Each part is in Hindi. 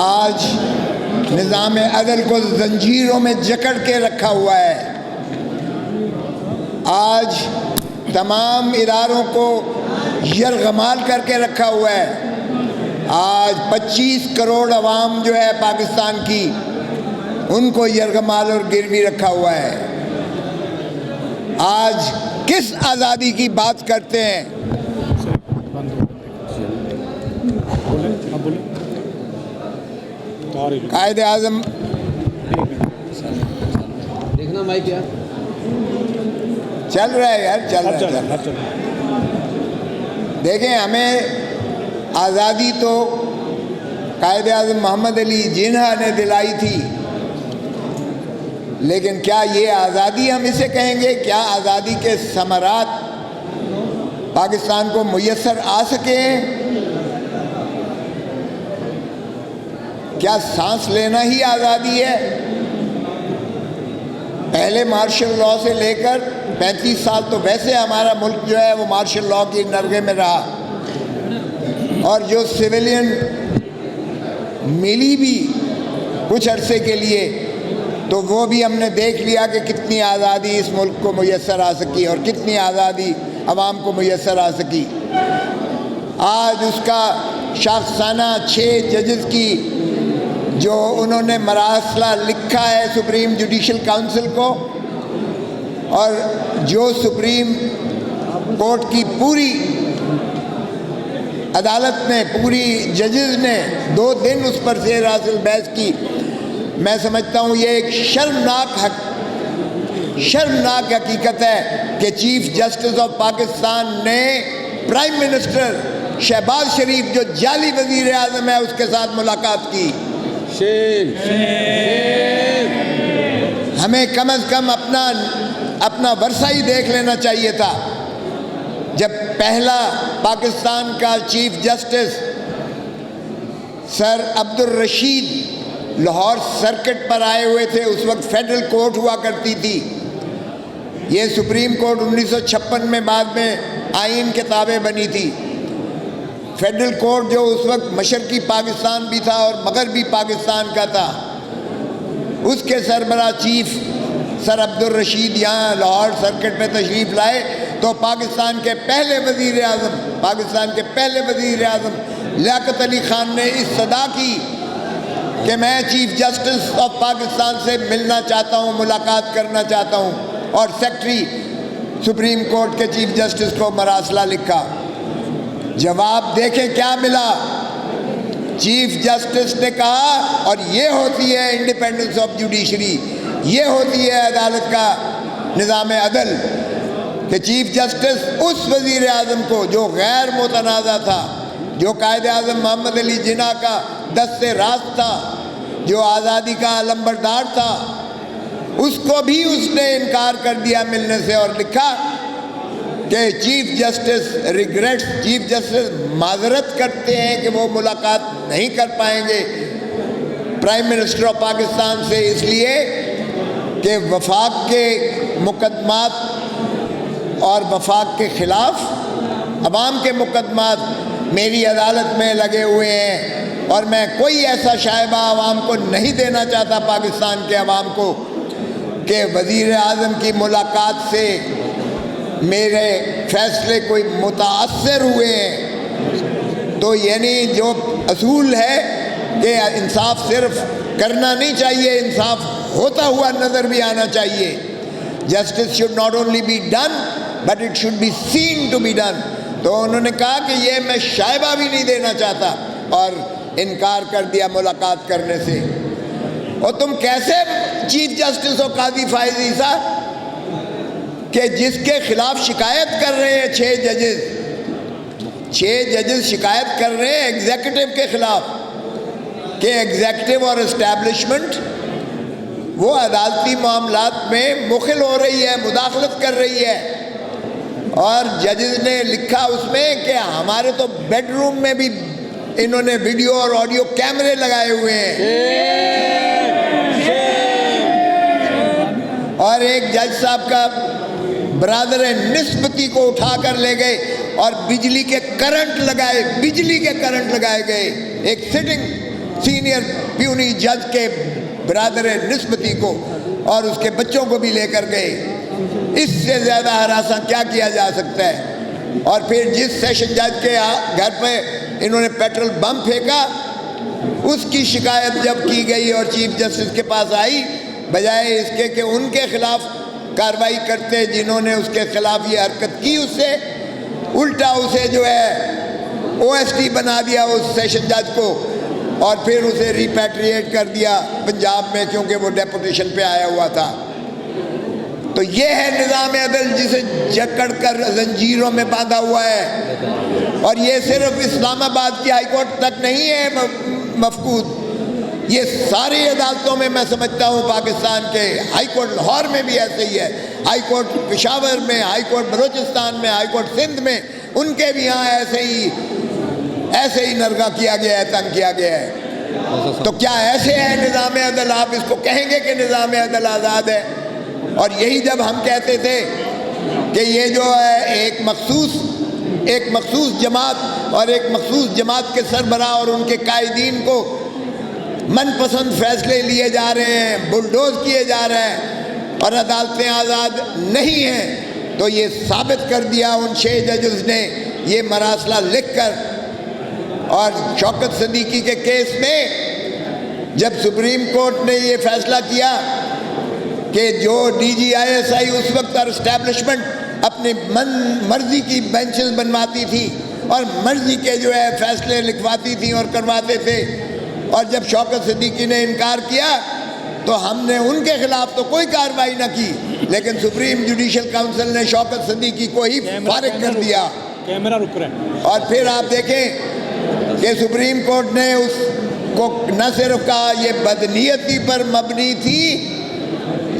आज निज़ाम अदल को जंजीरों में जकड़ के रखा हुआ है। आज तमाम इदारों को यरगमाल करके रखा हुआ है। आज 25 करोड़ अवाम जो है पाकिस्तान की, उनको यरगमाल और गिरवी रखा हुआ है। आज किस आज़ादी की बात करते हैं? कायदे आज़म देखना माइक यार चल रहा है यार, चल रहा है। देखें, हमें आज़ादी तो कायदे आज़म मोहम्मद अली जिन्ना ने दिलाई थी, लेकिन क्या ये आज़ादी हम इसे कहेंगे? क्या आज़ादी के समरात पाकिस्तान को मुयस्सर आ सके? क्या सांस लेना ही आज़ादी है? पहले मार्शल लॉ से लेकर 35 साल तो वैसे हमारा मुल्क जो है वो मार्शल लॉ की नरगे में रहा, और जो सिविलियन मिली भी कुछ अरसे के लिए, तो वो भी हमने देख लिया कि कितनी आज़ादी इस मुल्क को मुयस्सर आ सकी और कितनी आज़ादी अवाम को मुयस्सर आ सकी। आज उसका शाखसाना 6 जजेस की जो उन्होंने मरासला लिखा है सुप्रीम जुडिशल काउंसिल को, और जो सुप्रीम कोर्ट की पूरी अदालत ने, पूरी जजेस ने 2 दिन उस पर ज़ेर हासिल बहस की, मैं समझता हूँ ये एक शर्मनाक हकीकत है कि चीफ जस्टिस ऑफ पाकिस्तान ने प्राइम मिनिस्टर शहबाज शरीफ जो जाली वज़ीर आज़म है उसके साथ मुलाकात की। हमें कम से कम अपना वर्षा ही देख लेना चाहिए था। जब पहला पाकिस्तान का chief justice sir Abdul Rashid Lahore circuit पर आए हुए थे, उस वक्त फेडरल कोर्ट हुआ करती थी। ये सुप्रीम कोर्ट 1956 में बाद में आइन किताबें बनी थी। फेडरल कोर्ट जो उस वक्त मशरकी पाकिस्तान भी था और मगरबी पाकिस्तान का था, उसके सरबराह चीफ सर अब्दुल रशीद यहाँ लाहौर सर्किट में तशरीफ़ लाए तो पाकिस्तान के पहले वज़ीर आज़म लियाकत अली ख़ान ने इस सदा की कि मैं चीफ जस्टिस ऑफ पाकिस्तान से मिलना चाहता हूँ, मुलाकात करना चाहता हूँ, और सेक्रेटरी सुप्रीम कोर्ट के चीफ जस्टिस को मरासला लिखा। जवाब देखें क्या मिला। चीफ जस्टिस ने कहा, और ये होती है इंडिपेंडेंस ऑफ जुडिशरी, ये होती है अदालत का निज़ाम अदल, कि चीफ जस्टिस उस वज़ीर आज़म को जो गैर मुतनाज़ा था, जो कायदे आज़म मोहम्मद अली जिन्ना का दस्ते रास्त था, जो आज़ादी का अलंबरदार था, उसको भी उसने इनकार कर दिया मिलने से, और लिखा कि चीफ जस्टिस माजरत करते हैं कि वो मुलाकात नहीं कर पाएंगे प्राइम मिनिस्टर ऑफ पाकिस्तान से, इसलिए कि वफाक के मुकदमात और वफाक के ख़िलाफ़ अवाम के मुकदमात मेरी अदालत में लगे हुए हैं, और मैं कोई ऐसा शायबा अवाम को नहीं देना चाहता, पाकिस्तान के अवाम को, कि वज़ीर आज़म की मुलाकात से मेरे फ़ैसले कोई मुताअस्सर हुए हैं। तो यानी जो असूल है कि इंसाफ सिर्फ करना नहीं चाहिए, इंसाफ होता हुआ नज़र भी आना चाहिए। Justice should not only be done but it should be seen to be done. तो उन्होंने कहा कि ये मैं शायबा भी नहीं देना चाहता, और इनकार कर दिया मुलाकात करने से। और तुम कैसे चीफ जस्टिस हो काजी फायज ईसा कि जिसके खिलाफ शिकायत कर रहे हैं 6 जजेस शिकायत कर रहे हैं एग्जीक्यूटिव के खिलाफ कि एग्जीक्यूटिव और एस्टैब्लिशमेंट वो अदालती मामलात में मुखिल हो रही है, मुदाखलत कर रही है। और जजेस ने लिखा उसमें कि हमारे तो बेडरूम में भी इन्होंने वीडियो और ऑडियो कैमरे लगाए हुए हैं। और एक जज साहब का ब्रादर निस्बती को उठाकर ले गए और बिजली के करंट लगाए गए। एक सिटिंग सीनियर प्यूनी जज के ब्रादर निस्बती को और उसके बच्चों को भी लेकर गए। इससे ज़्यादा हरासा क्या किया जा सकता है। और फिर जिस सेशन जज के घर पे इन्होंने पेट्रोल बम फेंका, उसकी शिकायत जब की गई और चीफ जस्टिस के पास आई, बजाय इसके कि उनके खिलाफ कार्रवाई करते जिन्होंने उसके खिलाफ ये हरकत की, उससे उल्टा उसे जो है OST बना दिया उस सेशन जज को, और फिर उसे रिपैट्रिएट कर दिया पंजाब में, क्योंकि वो डेपुटेशन पे आया हुआ था। तो ये है निज़ाम अदल जिसे जकड़ कर जंजीरों में बांधा हुआ है। और ये सिर्फ इस्लामाबाद की हाई कोर्ट तक नहीं है मफकूद, ये सारी अदालतों में मैं समझता हूँ पाकिस्तान के। हाई कोर्ट लाहौर में भी ऐसे ही है, हाई कोर्ट पेशावर में, हाई कोर्ट बलूचिस्तान में, हाई कोर्ट सिंध में, उनके भी यहाँ ऐसे ही नरगा किया गया है, तंग किया गया है। तो क्या ऐसे है निज़ाम अदल? आप इसको कहेंगे कि निज़ाम अदल आज़ाद है? और यही जब हम कहते थे कि ये जो है एक मखसूस जमात और एक मखसूस जमात के सरबराह और उनके कायदीन को मनपसंद फैसले लिए जा रहे हैं, बुलडोज किए जा रहे हैं और अदालतें आज़ाद नहीं हैं, तो ये साबित कर दिया उन 6 जजेस ने ये मरासला लिख कर। और शौकत सिद्दीकी के केस में जब सुप्रीम कोर्ट ने ये फैसला किया कि जो DGISI उस वक्त और इस्टेब्लिशमेंट अपनी मर्जी की बेंचेस बनवाती थी और मर्जी के जो है फैसले लिखवाती थी और करवाते थे, और जब शौकत सिद्दीकी ने इनकार किया तो हमने उनके खिलाफ तो कोई कार्रवाई न की, लेकिन सुप्रीम जुडिशल काउंसिल ने शौकत सिद्दीकी को ही फारिग कर दिया। कैमरा रुक रहा है। और फिर आप देखें कि सुप्रीम कोर्ट ने उसको न सिर्फ कहा ये बदनीयती पर मबनी थी,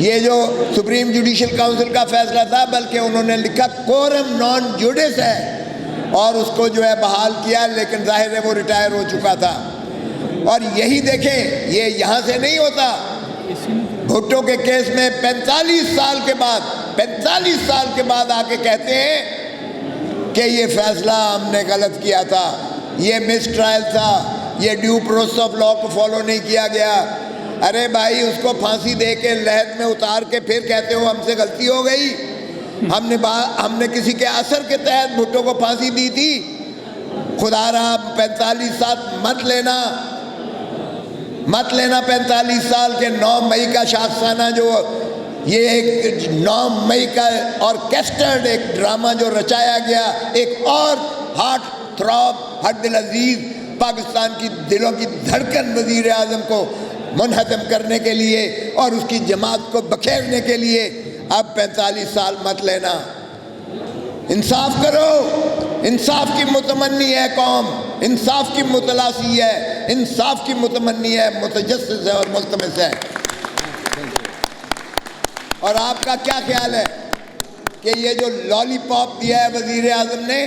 ये जो सुप्रीम जुडिशल काउंसिल का फैसला था, बल्कि उन्होंने लिखा कोरम नॉन जुडिस है और उसको जो है बहाल किया, लेकिन जाहिर है वो रिटायर हो चुका था। और यही देखें, ये यहाँ से नहीं होता। भुट्टो के केस में 45 साल के बाद आके कहते हैं कि ये फैसला हमने गलत किया था, ये मिस ट्रायल था, ये ड्यू प्रोसेस ऑफ लॉ को फॉलो नहीं किया गया। अरे भाई, उसको फांसी दे के लहद में उतार के फिर कहते हो हमसे गलती हो गई। हमने किसी के असर के तहत भुट्टो को फांसी दी थी। खुदा रहा 45 साल मत लेना 45 साल के 9 मई का शाखसाना, जो ये एक 9 मई का ऑर्केस्ट्रेड एक ड्रामा जो रचाया गया, एक और हार्ट थ्रॉब हर दिल अजीज पाकिस्तान की दिलों की धड़कन वजीर आज़म को मुनहदम करने के लिए और उसकी जमात को बखेरने के लिए अब 45 साल मत लेना। इंसाफ करो, इंसाफ की मुतमन्नी है कौम, इंसाफ की मुतलासी है, इंसाफ की मुतमन्नी है, मुतजस्सिस है और मुल्तमिस है। और आपका क्या ख्याल है कि ये जो लॉलीपॉप दिया है वजीर आज़म ने,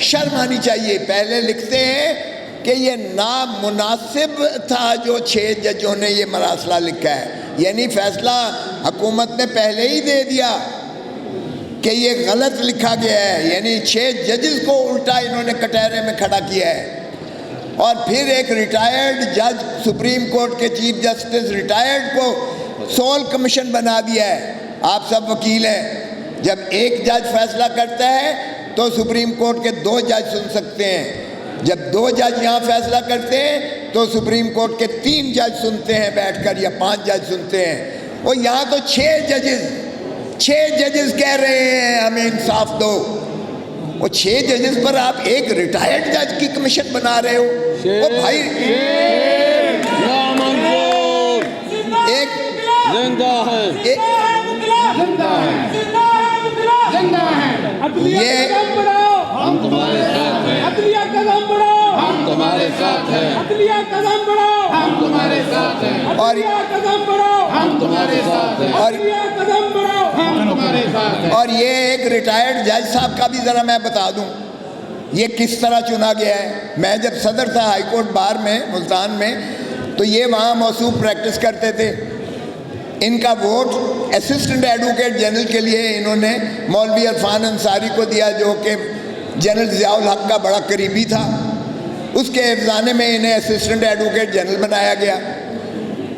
शर्म आनी चाहिए। पहले लिखते हैं कि ये नामुनासिब था जो 6 जजों ने ये मरासला लिखा है, यानी फैसला हुकूमत ने पहले ही दे दिया कि ये गलत लिखा गया है, यानी 6 जजेस को उल्टा इन्होंने कटहरे में खड़ा किया है। और फिर एक रिटायर्ड जज, सुप्रीम कोर्ट के चीफ जस्टिस रिटायर्ड को सोल कमीशन बना दिया है। आप सब वकील हैं, जब एक जज फैसला करता है तो सुप्रीम कोर्ट के 2 जज सुन सकते हैं। जब 2 जज यहाँ फैसला करते हैं तो सुप्रीम कोर्ट के 3 जज सुनते हैं बैठकर, या 5 जज सुनते हैं। और यहाँ तो 6 जजेस कह रहे हैं हमें इंसाफ दो। वो 6 जजेस पर आप एक रिटायर्ड जज की कमीशन बना रहे हो। ओ भाई, एक जिंदा है, ये हम तुम्हारे साथ हैं, अदलिया कदम बढ़ाओ, हम तुम्हारे साथ हैं, अदलिया कदम बढ़ाओ, हम तुम्हारे साथ हैं, अदलिया कदम बढ़ाओ, हम तुम्हारे साथ हैं, अदलिया कदम बढ़ाओ, हम तुम्हारे साथ हैं। और ये एक रिटायर्ड जज साहब का भी ज़रा मैं बता दूं, ये किस तरह चुना गया है। मैं जब सदर था हाई कोर्ट बार में मुल्तान में, तो ये वहाँ मौसूफ प्रैक्टिस करते थे। इनका वोट असिस्टेंट एडवोकेट जनरल के लिए इन्होंने मौलवी इरफान अंसारी को दिया, जो कि जनरल ज़ियाउल हक का बड़ा करीबी था। उसके अफजाने में इन्हें असिस्टेंट एडवोकेट जनरल बनाया गया।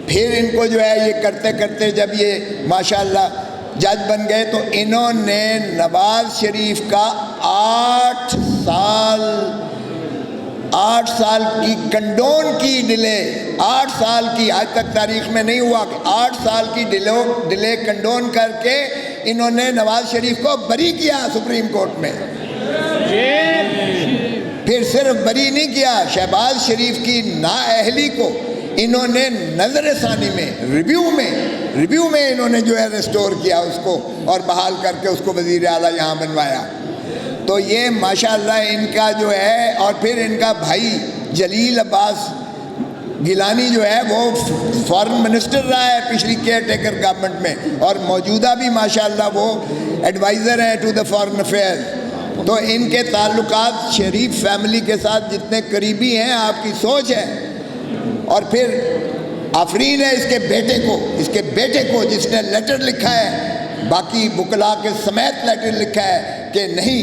फिर इनको जो है ये करते करते जब ये माशाल्लाह जज बन गए तो इन्होंने नवाज शरीफ का 8 साल की कंडोन की डिले, 8 साल की, आज तक तारीख में नहीं हुआ, 8 साल की डिले कंडोन करके इन्होंने नवाज शरीफ को बरी किया सुप्रीम कोर्ट में। फिर सिर्फ बरी नहीं किया, शहबाज शरीफ की नाअहली को इन्होंने नजर सानी में रिव्यू में इन्होंने जो है रिस्टोर किया उसको और बहाल करके उसको वजीर आला यहाँ बनवाया। तो ये माशाल्लाह इनका जो है, और फिर इनका भाई जलील अब्बास गिलानी जो है वो फॉरेन मिनिस्टर रहा है पिछली केयर टेकर गवर्नमेंट में, और मौजूदा भी माशाल्लाह वो एडवाइज़र हैं टू द फॉरेन अफेयर्स। तो इनके ताल्लुकात शरीफ फैमिली के साथ जितने करीबी हैं, आपकी सोच है। और फिर आफरीन है इसके बेटे को जिसने लेटर लिखा है, बाकी बुकला के समेत लेटर लिखा है कि नहीं,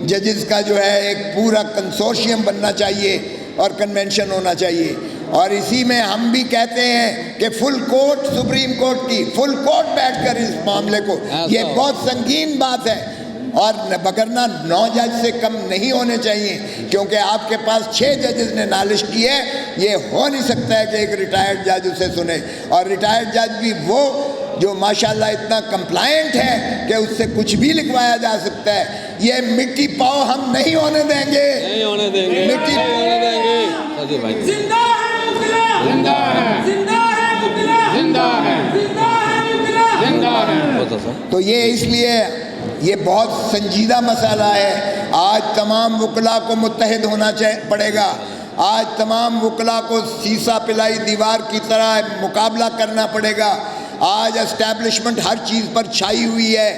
जजेस का जो है एक पूरा कंसोर्शियम बनना चाहिए और कन्वेंशन होना चाहिए। और इसी में हम भी कहते हैं कि फुल कोर्ट, सुप्रीम कोर्ट की फुल कोर्ट बैठकर इस मामले को, ये बहुत संगीन बात है, और बगरना 9 जज से कम नहीं होने चाहिए, क्योंकि आपके पास 6 जजेस ने नालिश की है। ये हो नहीं सकता है कि एक रिटायर्ड जज उसे सुने, और रिटायर्ड जज भी वो जो माशाल्लाह इतना कंप्लायंट है कि उससे कुछ भी लिखवाया जा सकता है। ये मिट्टी पाव हम नहीं होने देंगे, नहीं होने देंगे, मिट्टी नहीं होने देंगे। सजी भाई जिंदा है मुकला, जिंदा है, जिंदा है मुकला, जिंदा है, जिंदा है मुकला, जिंदा है। होता सर तो ये इसलिए ये बहुत संजीदा मसाला है। आज तमाम वकला को मुत्तहिद होना पड़ेगा। आज तमाम वकला को सीसा पिलाई दीवार की तरह मुकाबला करना पड़ेगा। आज एस्टैब्लिशमेंट हर चीज़ पर छाई हुई है।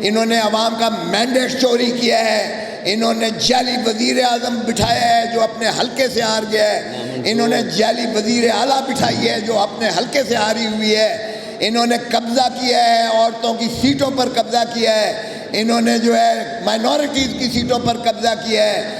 इन्होंने अवाम का मैंडेट चोरी किया है। इन्होंने जाली वज़ीर आज़म बिठाया है जो अपने हल्के से हार गया है। इन्होंने जाली वज़ीर आला बिठाई है जो अपने हल्के से हारी हुई है। इन्होंने कब्ज़ा किया है, औरतों की सीटों पर कब्ज़ा किया है। इन्होंने जो है माइनॉरिटीज़ की सीटों पर कब्ज़ा किया है।